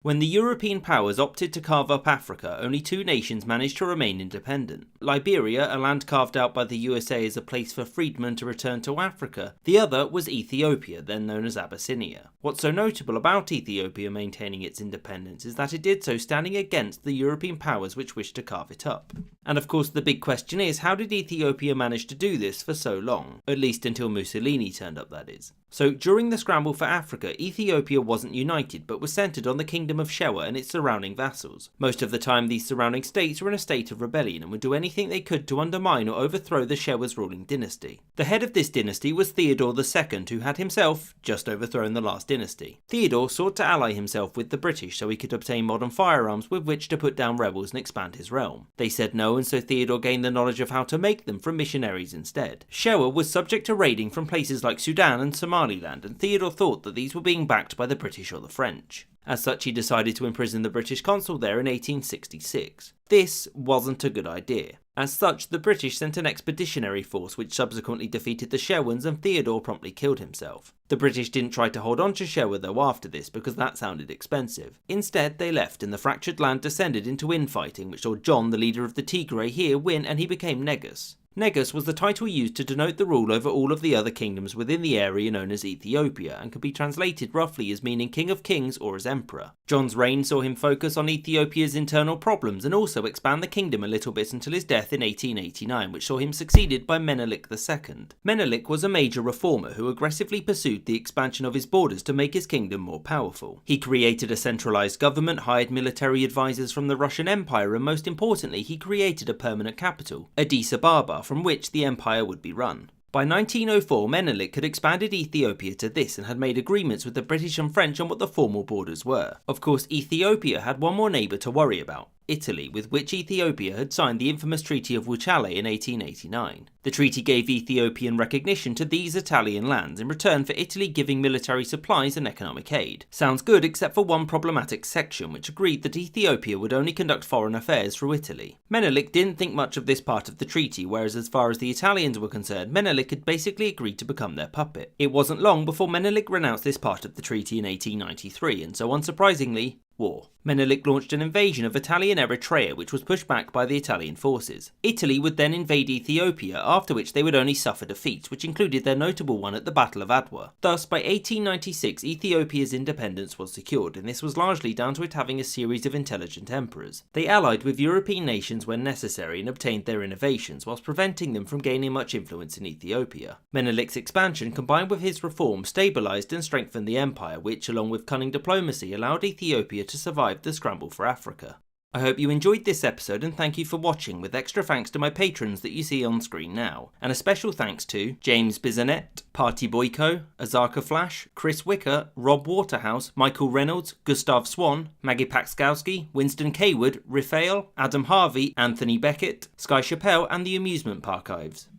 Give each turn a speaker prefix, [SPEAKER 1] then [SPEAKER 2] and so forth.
[SPEAKER 1] When the European powers opted to carve up Africa, only two nations managed to remain independent. Liberia, a land carved out by the USA as a place for freedmen to return to Africa. The other was Ethiopia, then known as Abyssinia. What's so notable about Ethiopia maintaining its independence is that it did so standing against the European powers which wished to carve it up. And of course the big question is, how did Ethiopia manage to do this for so long? At least until Mussolini turned up, that is. So during the scramble for Africa, Ethiopia wasn't united but was centred on the Kingdom of Shewa and its surrounding vassals. Most of the time these surrounding states were in a state of rebellion and would do anything they could to undermine or overthrow the Shewa's ruling dynasty. The head of this dynasty was Theodore II, who had himself just overthrown the last dynasty. Theodore sought to ally himself with the British so he could obtain modern firearms with which to put down rebels and expand his realm. They said no, and so Theodore gained the knowledge of how to make them from missionaries instead. Shewa was subject to raiding from places like Sudan and Somaliland, and Theodore thought that these were being backed by the British or the French. As such, he decided to imprison the British consul there in 1866. This wasn't a good idea. As such, the British sent an expeditionary force which subsequently defeated the Shewans, and Theodore promptly killed himself. The British didn't try to hold on to Shewa though after this because that sounded expensive. Instead, they left and the fractured land descended into infighting, which saw John, the leader of the Tigray here, win, and he became Negus. Negus was the title used to denote the rule over all of the other kingdoms within the area known as Ethiopia, and could be translated roughly as meaning King of Kings or as Emperor. John's reign saw him focus on Ethiopia's internal problems and also expand the kingdom a little bit until his death in 1889, which saw him succeeded by Menelik II. Menelik was a major reformer who aggressively pursued the expansion of his borders to make his kingdom more powerful. He created a centralized government, hired military advisors from the Russian Empire, and most importantly, he created a permanent capital, Addis Ababa, from which the empire would be run. By 1904, Menelik had expanded Ethiopia to this and had made agreements with the British and French on what the formal borders were. Of course, Ethiopia had one more neighbour to worry about: Italy, with which Ethiopia had signed the infamous Treaty of Wuchale in 1889. The treaty gave Ethiopian recognition to these Italian lands in return for Italy giving military supplies and economic aid. Sounds good, except for one problematic section which agreed that Ethiopia would only conduct foreign affairs through Italy. Menelik didn't think much of this part of the treaty, whereas as far as the Italians were concerned, Menelik had basically agreed to become their puppet. It wasn't long before Menelik renounced this part of the treaty in 1893, and so unsurprisingly, war. Menelik launched an invasion of Italian Eritrea, which was pushed back by the Italian forces. Italy would then invade Ethiopia, after which they would only suffer defeats, which included their notable one at the Battle of Adwa. Thus, by 1896, Ethiopia's independence was secured, and this was largely down to it having a series of intelligent emperors. They allied with European nations when necessary and obtained their innovations, whilst preventing them from gaining much influence in Ethiopia. Menelik's expansion, combined with his reforms, stabilised and strengthened the empire, which, along with cunning diplomacy, allowed Ethiopia to survive the scramble for Africa. I hope you enjoyed this episode, and thank you for watching, with extra thanks to my patrons that you see on screen now. And a special thanks to James Bizanet, Party Boyko, Azarka Flash, Chris Wicker, Rob Waterhouse, Michael Reynolds, Gustav Swan, Maggie Paxkowski, Winston Kaywood, Raphael, Adam Harvey, Anthony Beckett, Sky Chappelle, and the Amusement Parchives.